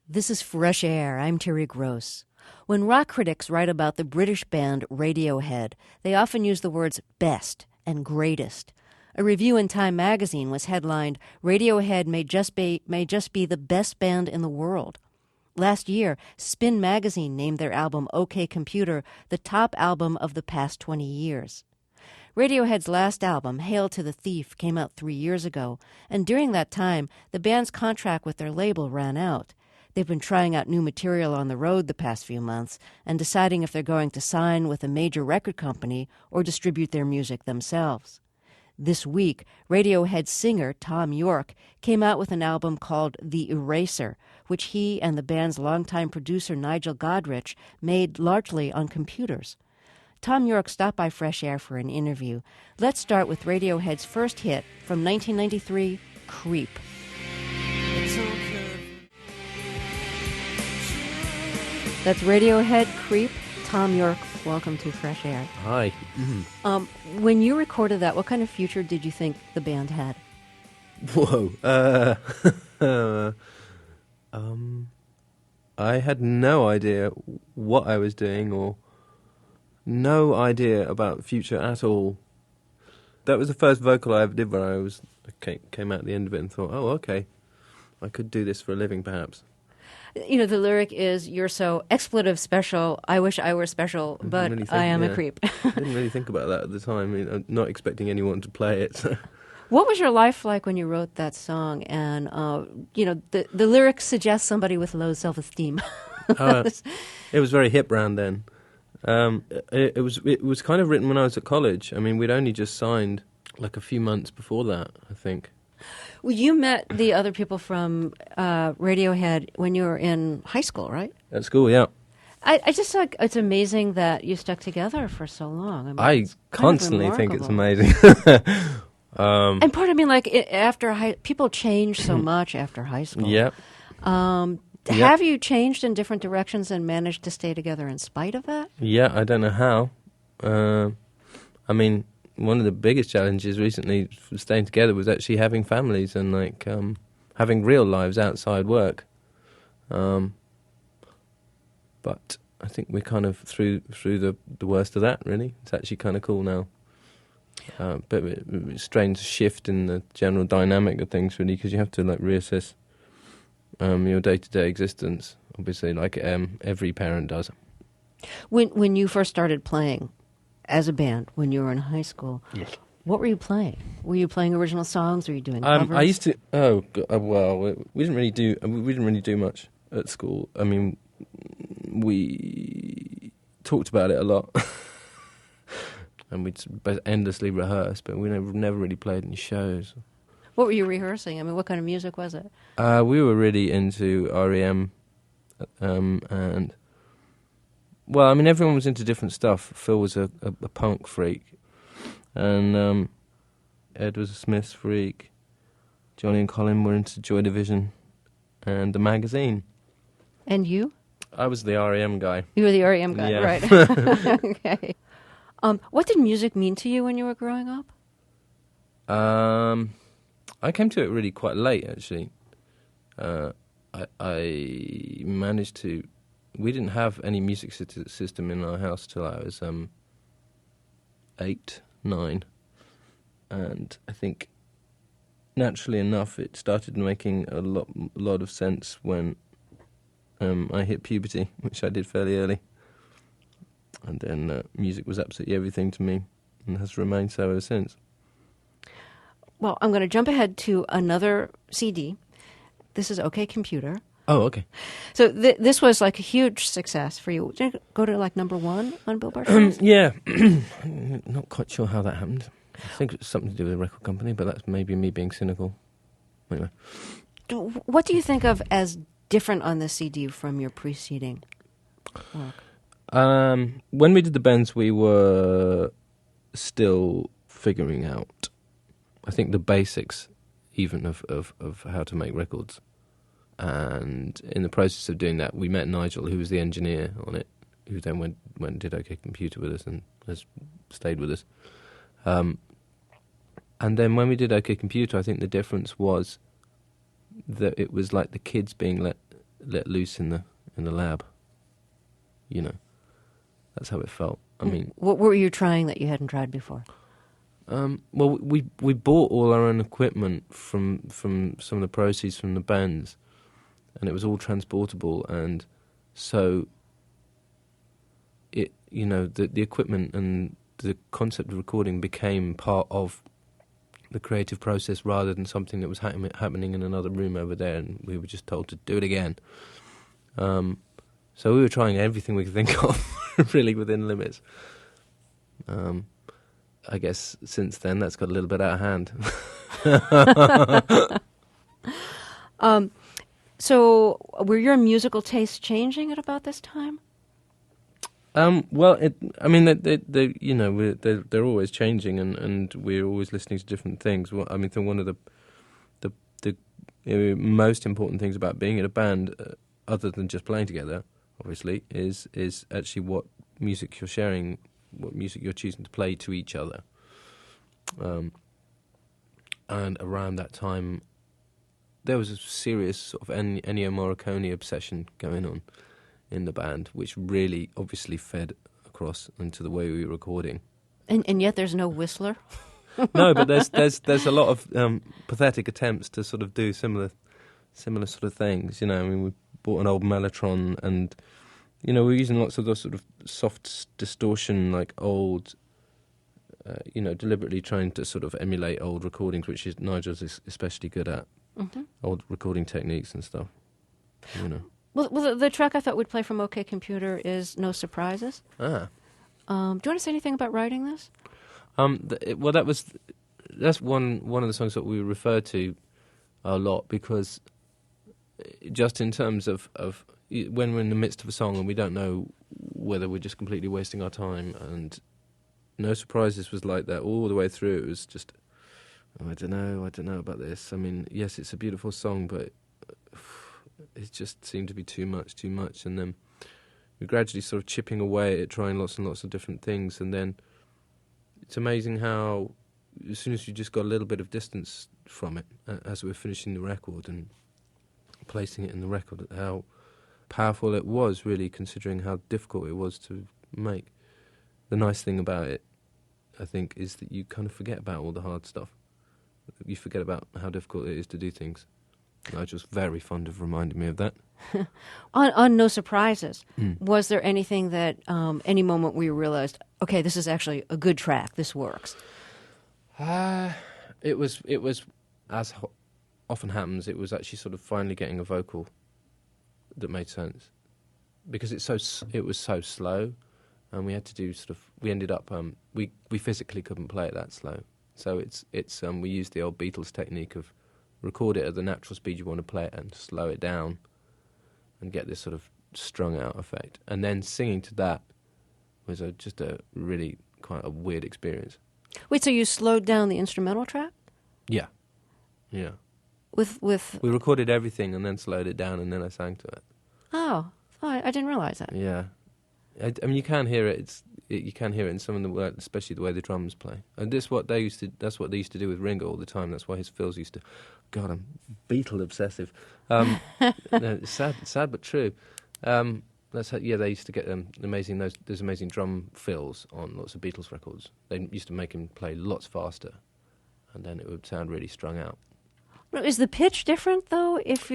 This is Fresh Air. I'm Terry Gross. When rock critics write about the British band Radiohead, they often use the words best and greatest. A review in Time magazine was headlined, "Radiohead may just be the best band in the world." Last year, Spin magazine named their album OK Computer the top album of the past 20 years. Radiohead's last album, Hail to the Thief, came out 3 years ago, and during that time, the band's contract with their label ran out. They've been trying out new material on the road the past few months and deciding if they're going to sign with a major record company or distribute their music themselves. This week, Radiohead singer Thom came out with an album called The Eraser, which he and the band's longtime producer Nigel Godrich made largely on computers. Thom stopped by Fresh Air for an interview. Let's start with Radiohead's first hit from 1993, Creep. That's Radiohead, Creep. Thom Yorke, welcome to Fresh Air. Hi. When you recorded that, what kind of future did you think the band had? Whoa. I had no idea what I was doing or no idea about the future at all. That was the first vocal I ever did where came out at the end of it and thought, oh, okay, I could do this for a living perhaps. You know, the lyric is, "You're so expletive special, I wish I were special, but I am a creep." I didn't really think about that at the time. I mean, I'm not expecting anyone to play it. So. What was your life like when you wrote that song? And, the lyrics suggest somebody with low self-esteem. It was very hip round then. It was kind of written when I was at college. I mean, we'd only just signed like a few months before that, I think. Well, you met the other people from Radiohead when you were in high school, right? At school, yeah. I just like it's amazing that you stuck together for so long. I constantly think it's amazing. And part of me, like people change so much after high school. Yep. Have you changed in different directions and managed to stay together in spite of that? Yeah, I don't know how. I mean, one of the biggest challenges recently for staying together was actually having families and like having real lives outside work. But I think we're kind of through the worst of that, really. It's actually kind of cool now. But it's strange shift in the general dynamic of things, really, because you have to like reassess your day-to-day existence, obviously, like every parent does. When you first started playing as a band, when you were in high school, yes. What were you playing? Were you playing original songs? Were you doing covers? I used to. Oh, well, we didn't really do much at school. I mean, we talked about it a lot, and we'd endlessly rehearse, but we never really played any shows. What were you rehearsing? I mean, what kind of music was it? We were really into REM, and well, I mean, everyone was into different stuff. Phil was a punk freak, and Ed was a Smiths freak. Johnny and Colin were into Joy Division and the magazine. And you? I was the REM guy. You were the REM guy, yeah. Right. Okay. What did music mean to you when you were growing up? I came to it really quite late, actually. I managed to... We didn't have any music system in our house till I was 8, 9. And I think, naturally enough, it started making a lot of sense when I hit puberty, which I did fairly early. And then music was absolutely everything to me and has remained so ever since. Well, I'm going to jump ahead to another CD. This is OK Computer. Oh, okay. So this was like a huge success for you. Did it go to like number 1 on Billboard? Yeah. Not quite sure how that happened. I think it's something to do with the record company, but that's maybe me being cynical. Anyway. What do you think of as different on this CD from your preceding work? When we did the Bends, we were still figuring out, I think, the basics even of how to make records. And in the process of doing that, we met Nigel, who was the engineer on it, who then went and did OK Computer with us and has stayed with us. And then when we did OK Computer, I think the difference was that it was like the kids being let let loose in the lab. You know, that's how it felt. I mean, what were you trying that you hadn't tried before? Well, we bought all our own equipment from some of the proceeds from the bands, and it was all transportable, and so the equipment and the concept of recording became part of the creative process rather than something that was happening in another room over there, and we were just told to do it again. So we were trying everything we could think of, really within limits. I guess since then that's got a little bit out of hand. So were your musical tastes changing at about this time? Well, they're always changing, and we're always listening to different things. Well, I mean, one of the most important things about being in a band, other than just playing together, obviously, is actually what music you're sharing, what music you're choosing to play to each other. And around that time, there was a serious sort of Ennio Morricone obsession going on in the band, which really obviously fed across into the way we were recording. And yet there's no Whistler? No, but there's a lot of pathetic attempts to sort of do similar sort of things. You know, I mean, we bought an old Mellotron, and we're using lots of those sort of soft distortion, like old, deliberately trying to sort of emulate old recordings, which Nigel's especially good at. Mm-hmm. Old recording techniques and stuff. Well, the track I thought we'd play from OK Computer is No Surprises. Ah. Do you want to say anything about writing this? That's one of the songs that we refer to a lot, because just in terms of when we're in the midst of a song and we don't know whether we're just completely wasting our time, and No Surprises was like that all the way through. It was just, I don't know about this. I mean, yes, it's a beautiful song, but it just seemed to be too much, and then we're gradually sort of chipping away at trying lots and lots of different things, and then it's amazing how as soon as you just got a little bit of distance from it, as we were finishing the record and placing it in the record, how powerful it was, really, considering how difficult it was to make. The nice thing about it, I think, is that you kind of forget about all the hard stuff. You forget about how difficult it is to do things. Nigel's very fond of reminding me of that. On No Surprises, was there anything that, any moment where you realized, okay, this is actually a good track, this works? It was, as often happens, it was actually sort of finally getting a vocal that made sense. Because it was so slow, and we had to do we ended up, we physically couldn't play it that slow. So we used the old Beatles technique of record it at the natural speed you want to play it and slow it down and get this sort of strung out effect. And then singing to that was just a really quite a weird experience. Wait, so you slowed down the instrumental track? Yeah. With we recorded everything and then slowed it down, and then I sang to it. Oh, I didn't realize that. Yeah. I mean, you can hear it. You can hear it in some of the, especially the way the drums play. And that's what they used to do with Ringo all the time. That's why his fills used to. God, I'm Beatle obsessive. No, it's sad but true. That's how, they used to get those amazing drum fills on lots of Beatles records. They used to make him play lots faster, and then it would sound really strung out. Is the pitch different though? If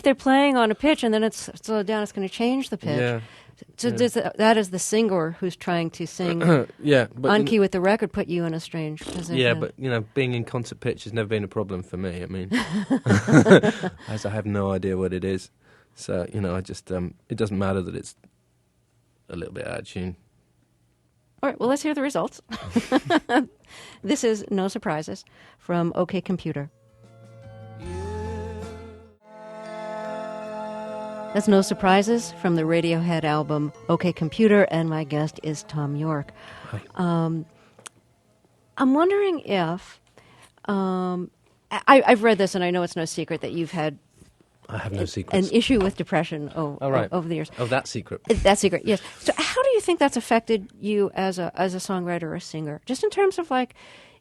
they're playing on a pitch and then it's slowed down, it's going to change the pitch. Yeah. So does that is the singer who's trying to sing but on key with the record put you in a strange position? Yeah, but being in concert pitch has never been a problem for me. I mean, as I have no idea what it is, so I just it doesn't matter that it's a little bit out of tune. All right, well, let's hear the results. This is No Surprises from OK Computer. That's No Surprises from the Radiohead album OK Computer, and my guest is Thom Yorke. Hi. I'm wondering if I've read this, and I know it's no secret that you've had I have no secrets. An issue with depression over the years. Oh, that secret. That secret, yes. So how do you think that's affected you as a songwriter or a singer? Just in terms of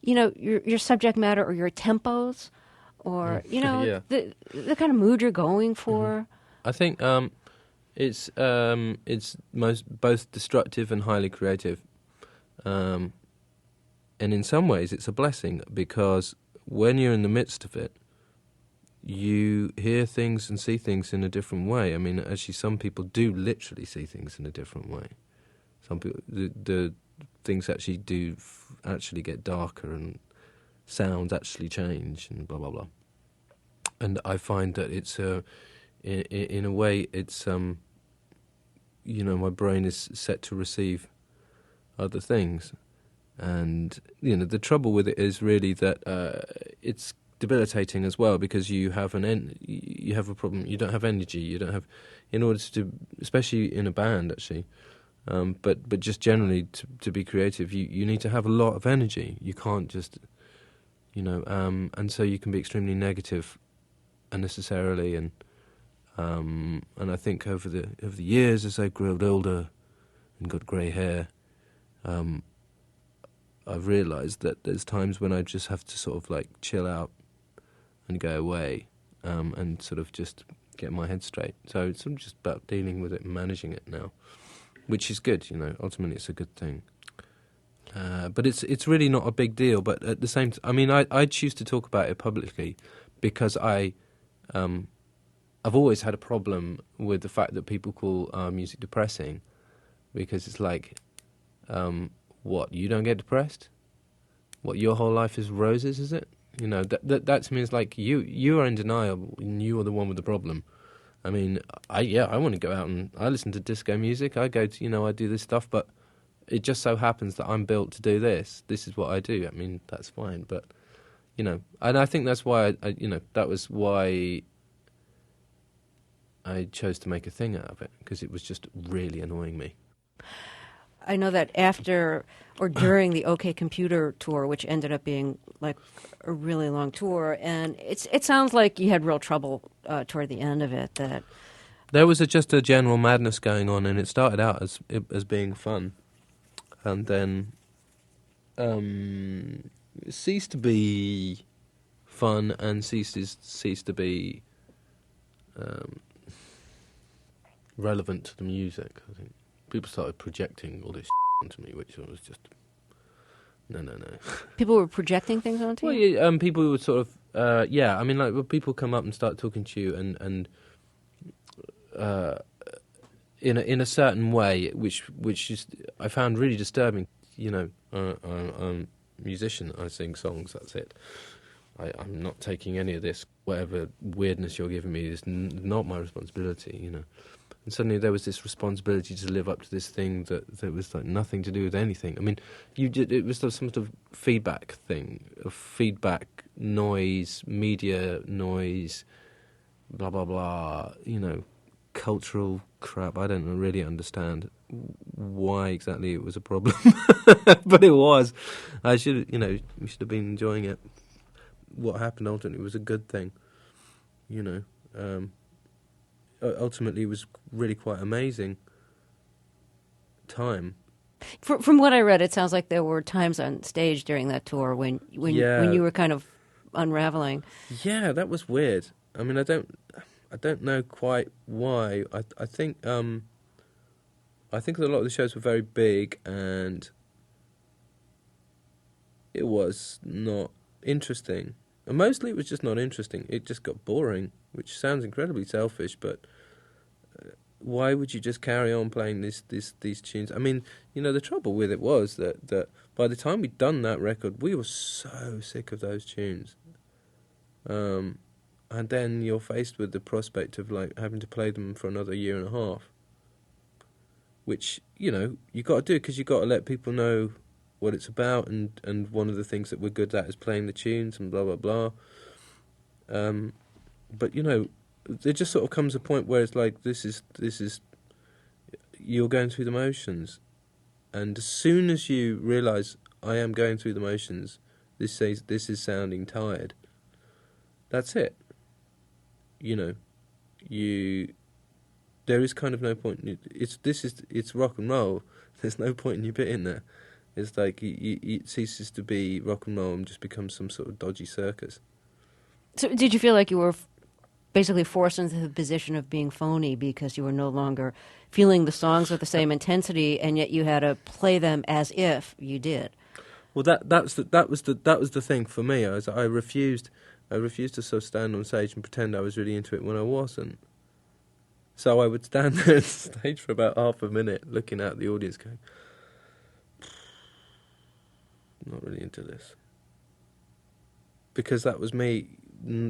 your subject matter or your tempos, or the kind of mood you're going for. I think it's both destructive and highly creative, and in some ways it's a blessing, because when you're in the midst of it, you hear things and see things in a different way. I mean, actually, some people do literally see things in a different way. Some people, the things actually do actually get darker, and sounds actually change, and blah blah blah. And I find that it's in a way, it's my brain is set to receive other things, and the trouble with it is really that it's debilitating as well, because you have a problem. You don't have energy. You don't have, in order to, especially in a band actually, but just generally to be creative, you need to have a lot of energy. You can't just and so you can be extremely negative unnecessarily, and I think over the years, as I grew older and got grey hair, I've realised that there's times when I just have to sort of like chill out and go away, and sort of just get my head straight. So it's sort of just about dealing with it and managing it now, which is good. Ultimately it's a good thing. But it's really not a big deal. But at the same time, I mean, I choose to talk about it publicly because I've always had a problem with the fact that people call music depressing, because it's like, what, you don't get depressed? What, your whole life is roses, is it? That to me is like, you are in denial, and you are the one with the problem. I mean, I want to go out and I listen to disco music. I go to, I do this stuff, but it just so happens that I'm built to do this. This is what I do. I mean, that's fine, but and I think that's why that was why I chose to make a thing out of it, because it was just really annoying me. I know that after or during the OK Computer tour, which ended up being like a really long tour, and it sounds like you had real trouble toward the end of it. That there was just a general madness going on, and it started out as being fun, and then it ceased to be fun and ceased to be relevant to the music. I think people started projecting all this onto me, which was just no. People were projecting things onto you? Well, people would sort of I mean, like, when people come up and start talking to you and in a certain way, which is, I found really disturbing. I'm a musician. I sing songs. That's it. I'm not taking any of this. Whatever weirdness you're giving me is not my responsibility. And suddenly there was this responsibility to live up to this thing that was like nothing to do with anything. I mean, it was some sort of feedback thing, of feedback noise, media noise, blah blah blah. Cultural crap. I don't really understand why exactly it was a problem, but it was. We should have been enjoying it. What happened ultimately was a good thing. Ultimately, it was really quite amazing time. From what I read, it sounds like there were times on stage during that tour when you were kind of unraveling. Yeah, that was weird. I mean, I don't know quite why. I think a lot of the shows were very big, and it was not interesting. And mostly it was just not interesting. It just got boring, which sounds incredibly selfish, but why would you just carry on playing these tunes? I mean, the trouble with it was that by the time we'd done that record, we were so sick of those tunes. And then you're faced with the prospect of like having to play them for another year and a half, which, you got to do, because you got to let people know what it's about, and one of the things that we're good at is playing the tunes and blah blah blah. But there just sort of comes a point where it's like, this is you're going through the motions, and as soon as you realise I am going through the motions, this is sounding tired. That's it. There is kind of no point. It's rock and roll. There's no point in you being there. It's like it ceases to be rock and roll and just becomes some sort of dodgy circus. So did you feel like you were basically forced into the position of being phony because you were no longer feeling the songs with the same intensity, and yet you had to play them as if you did. Well, that was the thing for me. I refused to sort of stand on stage and pretend I was really into it when I wasn't. So I would stand there on stage for about half a minute, looking at the audience, going, "Not really into this," because that was me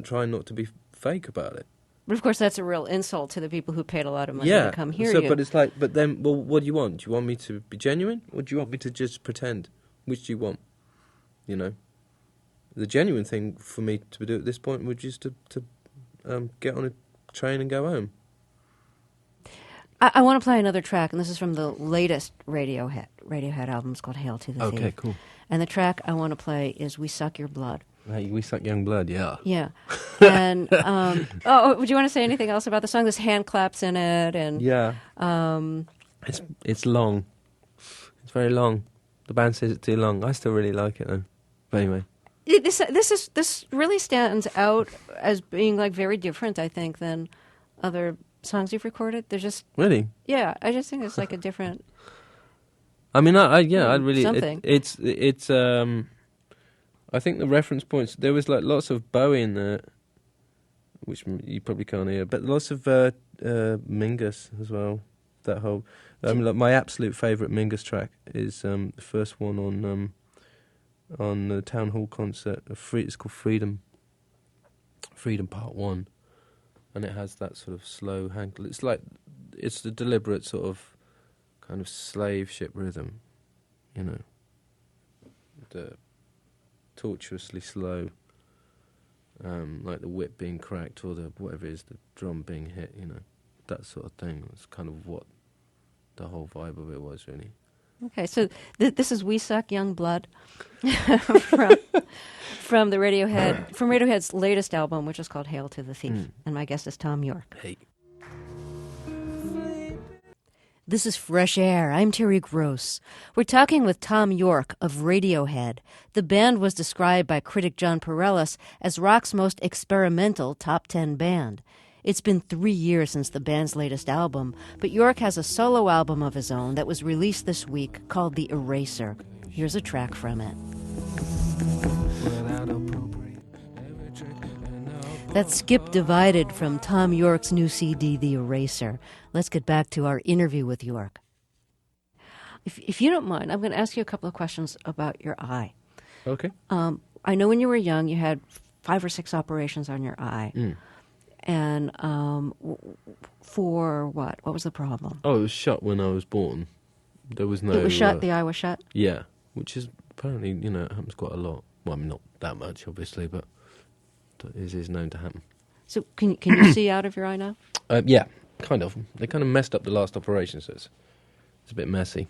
trying not to be fake about it. But of course, that's a real insult to the people who paid a lot of money Yeah. to come hear So, you. but it's like, but then, well, what do you want? Do you want me to be genuine, or do you want me to just pretend? Which do you want? You know, the genuine thing for me to do at this point would just to get on a train and go home. I want to play another track, and this is from the latest Radiohead album. It's called Hail to the Thief. Okay, cool. And the track I want to play is We Suck Your Blood. Hey, we suck young blood, yeah. Yeah. And, would you want to say anything else about the song? There's hand claps in it, and... Yeah. It's long. It's very long. The band says it's too long. I still really like it, though. But anyway. This really stands out as being, like, very different, I think, than other songs you've recorded. They're just... Really? Yeah, I just think it's, like, a different... I mean, I really... Something. It's I think the reference points, there was like lots of Bowie in there, which you probably can't hear, but lots of Mingus as well. That whole, like my absolute favourite Mingus track is the first one on the Town Hall concert. It's called Freedom Part 1, and it has that sort of slow handle. It's the deliberate sort of kind of slave ship rhythm, you know, the tortuously slow, like the whip being cracked or the whatever it is, the drum being hit, you know, that sort of thing. That's kind of what the whole vibe of it was, really. Okay, so this is We Suck Young Blood from Radiohead's latest album, which is called Hail to the Thief. And my guest is Thom Yorke. Hey. This is Fresh Air. I'm Terry Gross. We're talking with Thom Yorke of Radiohead. The band was described by critic John Perellis as rock's most experimental top 10 band. It's been 3 years since the band's latest album, but Yorke has a solo album of his own that was released this week called The Eraser. Here's a track from it. That's Skip Divided from Thom Yorke's new CD, The Eraser. Let's get back to our interview with Yorke. If you don't mind, I'm going to ask you a couple of questions about your eye. Okay. I know when you were young, you had 5 or 6 operations on your eye. And for what? What was the problem? Oh, it was shut when I was born. There was no... It was shut? The eye was shut? Yeah, which is apparently, you know, it happens quite a lot. Well, I mean, not that much, obviously, but it is known to happen. So can you see out of your eye now? Yeah, kind of. They kind of messed up the last operation, so it's a bit messy.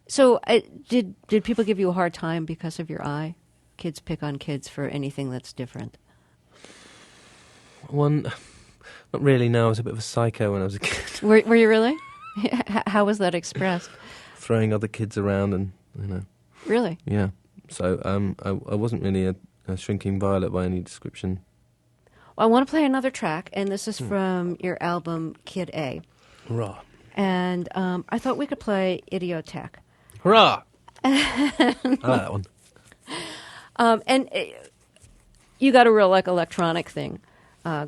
So did people give you a hard time because of your eye? Kids pick on kids for anything that's different. Not really, no. I was a bit of a psycho when I was a kid. Were you really? How was that expressed? Throwing other kids around and, you know. Really? Yeah. So I wasn't really a shrinking violet by any description. Well, I want to play another track, and this is from your album Kid A. Hurrah. And I thought we could play Idiotech. Hurrah! I like that one. And you got a real electronic thing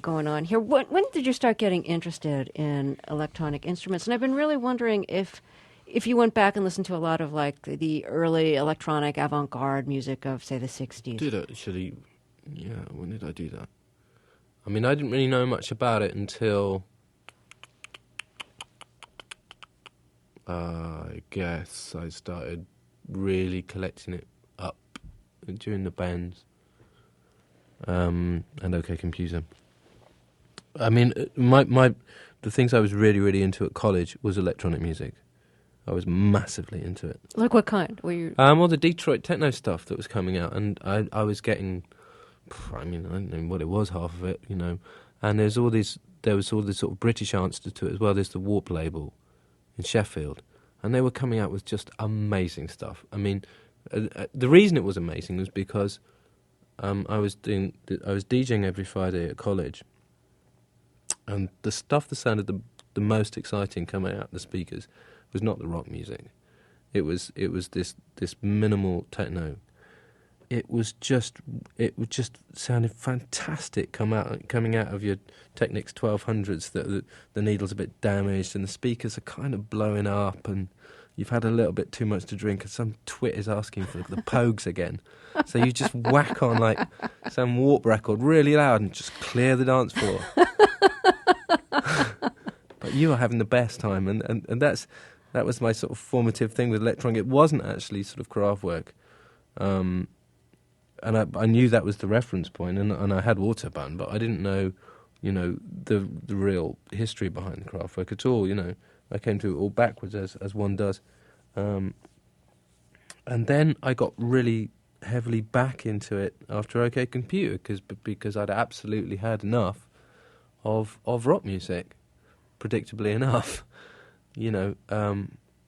going on here. When did you start getting interested in electronic instruments? And I've been really wondering if you went back and listened to a lot of the early electronic avant-garde music of, say, the 60s. Did I actually? Yeah, when did I do that? I mean, I didn't really know much about it until I guess I started really collecting it up during the bands and OK Computer. I mean, the things I was really, really into at college was electronic music. I was massively into it. Like what kind? Were you? All the Detroit techno stuff that was coming out, and I was getting, I mean, I don't know what it was, half of it, you know. And there was all this sort of British answer to it as well. There's the Warp label in Sheffield, and they were coming out with just amazing stuff. I mean, the reason it was amazing was because I was DJing every Friday at college, And the stuff that sounded the most exciting coming out of the speakers was not the rock music. It was this minimal techno. It just sounded fantastic coming out of your Technics 1200s. That the needle's a bit damaged and the speakers are kind of blowing up, and you've had a little bit too much to drink, and some twit is asking for the Pogues again. So you just whack on like some Warp record really loud and just clear the dance floor. But you are having the best time, and that was my sort of formative thing with electronic. It wasn't actually sort of Kraftwerk. And I knew that was the reference point, and I had Autobahn, but I didn't know, the real history behind Kraftwerk at all. I came to it all backwards as one does, and then I got really heavily back into it after OK Computer because I'd absolutely had enough of rock music, predictably enough. I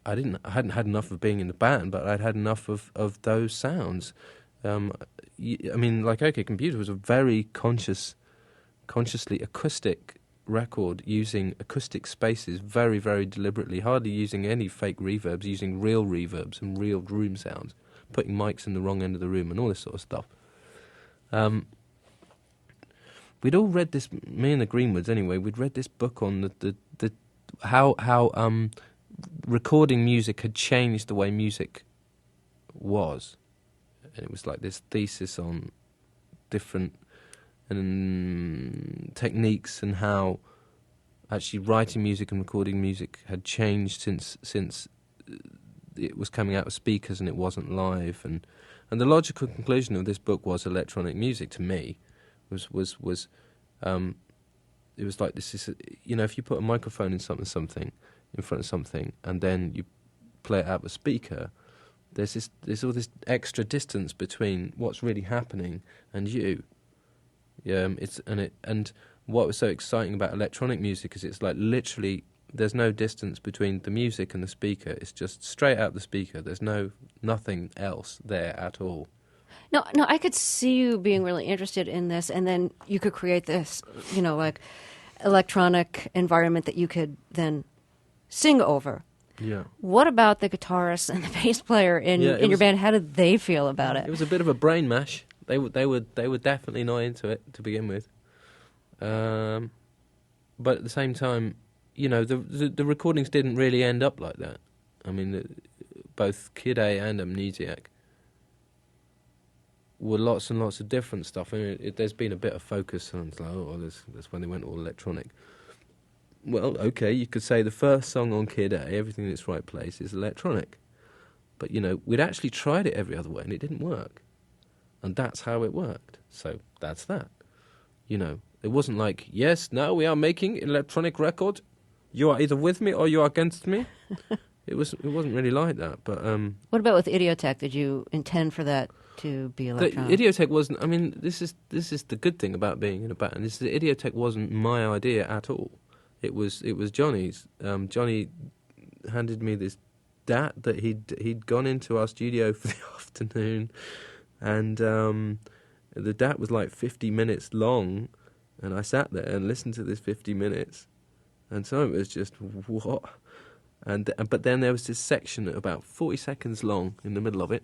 hadn't had enough of being in the band, but I'd had enough of those sounds. Like OK Computer was a very consciously acoustic record, using acoustic spaces very, very deliberately, hardly using any fake reverbs, using real reverbs and real room sounds, putting mics in the wrong end of the room and all this sort of stuff. We'd all read this, me and the Greenwoods anyway, we'd read this book on how recording music had changed the way music was. And it was like this thesis on different techniques and how actually writing music and recording music had changed since it was coming out of speakers and it wasn't live. And the logical conclusion of this book was electronic music to me was it was like this is if you put a microphone in something in front of something and then you play it out of a speaker, there's all this extra distance between what's really happening and you. And what was so exciting about electronic music is it's like literally there's no distance between the music and the speaker. It's just straight out the speaker. There's nothing else there at all. No, I could see you being really interested in this, and then you could create this, like electronic environment that you could then sing over. Yeah. What about the guitarist and the bass player in your band? How did they feel about it? It was a bit of a brain mash. They were definitely not into it to begin with. But at the same time, the recordings didn't really end up like that. I mean, both Kid A and Amnesiac were lots and lots of different stuff. I mean, there's been a bit of focus on that's when they went all electronic. Well, okay, you could say the first song on Kid A, Everything in Its Right Place, is electronic. But, we'd actually tried it every other way and it didn't work. And that's how it worked. So that's that. It wasn't like, yes, now we are making an electronic record. You are either with me or you are against me. It wasn't really like that. But what about with Idiotech? Did you intend for that to be electronic? The Idiotech wasn't. I mean, this is the good thing about being in a band. Is the Idiotech wasn't my idea at all. It was Johnny's. Johnny handed me this DAT that he'd gone into our studio for the afternoon, and the DAT was like 50 minutes long, and I sat there and listened to this 50 minutes, and some of it was just what, but then there was this section about 40 seconds long in the middle of it,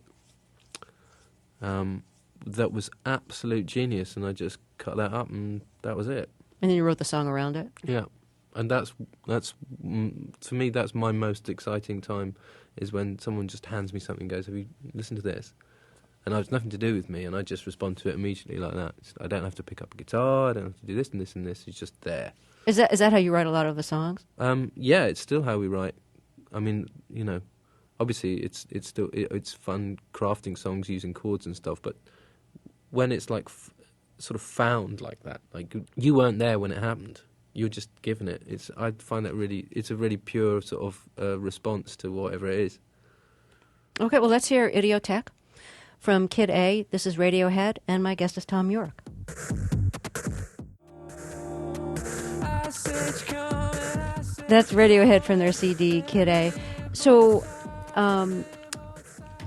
that was absolute genius, and I just cut that up, and that was it. And then you wrote the song around it? Yeah. And that's to me, that's my most exciting time, is when someone just hands me something and goes, have you listened to this? And it's nothing to do with me, and I just respond to it immediately like that. I don't have to pick up a guitar, I don't have to do this and this and this, it's just there. Is that how you write a lot of the songs? Yeah, it's still how we write. I mean, obviously it's still it's fun crafting songs using chords and stuff, but when it's like sort of found like that, like you weren't there when it happened. You're just given it. I find that it's a really pure sort of response to whatever it is. Okay, well, let's hear Idiotech from Kid A. This is Radiohead, and my guest is Thom Yorke. That's Radiohead from their CD, Kid A. So,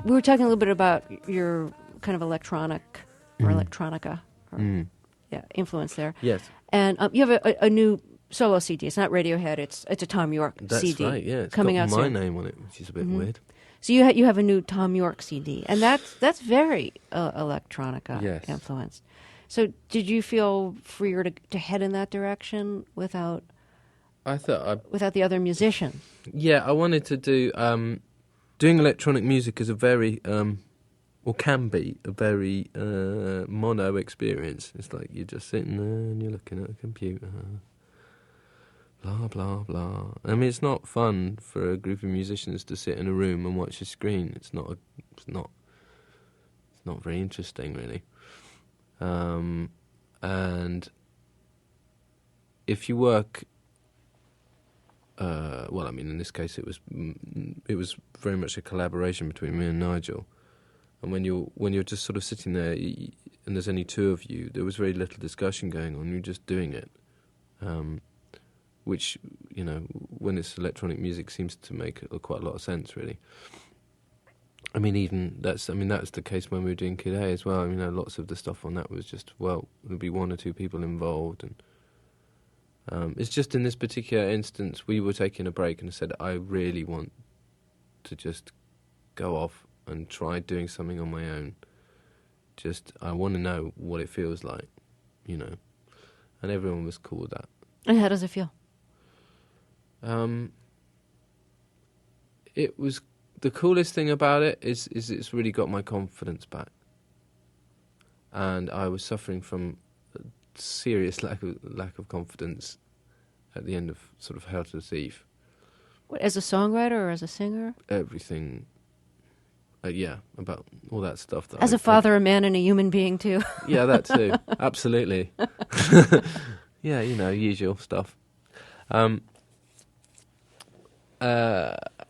we were talking a little bit about your kind of electronic or electronica influence there. Yes. And you have a new solo CD. It's not Radiohead. It's a Thom Yorke That's CD. right, yeah. It's coming got out my soon. name on it, which is a bit weird. So you have a new Thom Yorke CD, and that's very electronica Yes. influence. So did you feel freer to head in that direction without I thought the other musician? Yeah, I wanted to do... doing electronic music is a very... or can be a very mono experience. It's like you're just sitting there and you're looking at a computer. Blah, blah, blah. I mean, it's not fun for a group of musicians to sit in a room and watch a screen. It's not very interesting, really. And if you work, well, I mean, in this case, it was very much a collaboration between me and Nigel. And when you're just sort of sitting there, and there's only two of you, there was very little discussion going on. You're just doing it, which, you know, when it's electronic music, seems to make quite a lot of sense, really. I mean, that's the case when we were doing Kid A as well. I mean, lots of the stuff on that was just, well, there'd be one or two people involved, and it's just in this particular instance, we were taking a break and I said, I really want to just go off and try doing something on my own. I want to know what it feels like, you know. And everyone was cool with that. And how does it feel? It was... The coolest thing about it is it's really got my confidence back. And I was suffering from a serious lack of confidence at the end of sort of Hell to the Thief. What, as a songwriter or as a singer? Everything. Yeah, about all that stuff. As a father, a man, and a human being, too. Yeah, that too. Absolutely. Yeah, you know, usual stuff.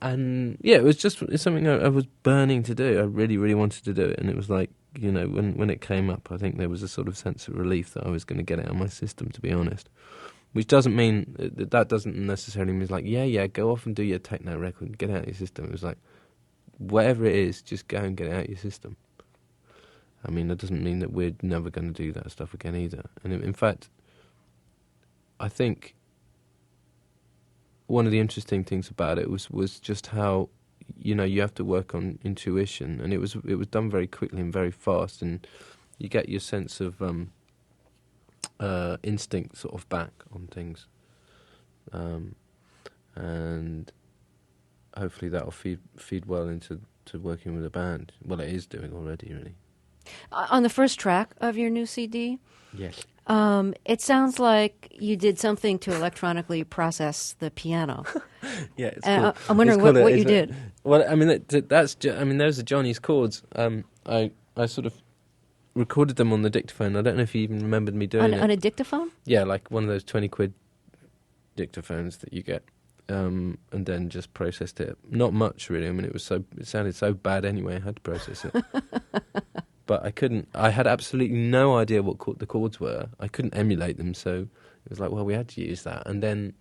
And yeah, it's something I was burning to do. I really, really wanted to do it. And it was like, you know, when it came up, I think there was a sort of sense of relief that I was going to get it out of my system, to be honest. Which doesn't mean, that doesn't necessarily mean like, yeah, go off and do your techno record and get it out of your system. It was like, whatever it is, just go and get it out of your system. I mean, that doesn't mean that we're never going to do that stuff again either. And in fact, I think one of the interesting things about it was just how, you know, you have to work on intuition, and it was done very quickly and very fast, and you get your sense of instinct sort of back on things, and hopefully that'll feed well into working with a band. Well, it is doing already, really. On the first track of your new CD, Yes. it sounds like you did something to electronically process the piano. Yeah, it's cool. I'm wondering what you did. Well, I mean, those are Johnny's chords. I sort of recorded them on the dictaphone. I don't know if you even remembered me doing it. On a dictaphone? Yeah, like one of those 20 quid dictaphones that you get, and then just processed it. Not much, really. I mean, it sounded so bad anyway, I had to process it. But I couldn't. I had absolutely no idea what the chords were. I couldn't emulate them, so it was like, well, we had to use that. And then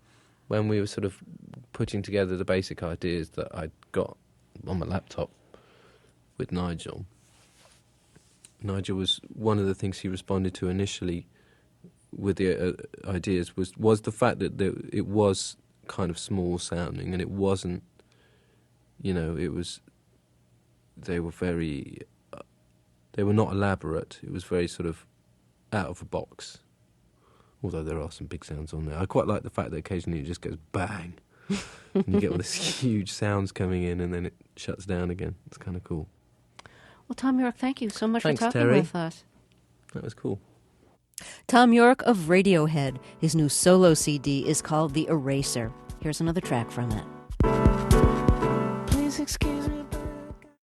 when we were sort of putting together the basic ideas that I'd got on my laptop with Nigel was one of the things he responded to initially with the ideas was the fact that it was kind of small sounding, and it wasn't, you know, they were not elaborate. It was very sort of out of the box. Although there are some big sounds on there. I quite like the fact that occasionally it just goes bang. And you get all this huge sounds coming in and then it shuts down again. It's kind of cool. Well, Thom Yorke, thank you so much Thanks, for talking Terry. with us. That was cool. Thom Yorke of Radiohead. His new solo CD is called The Eraser. Here's another track from it. Please excuse me.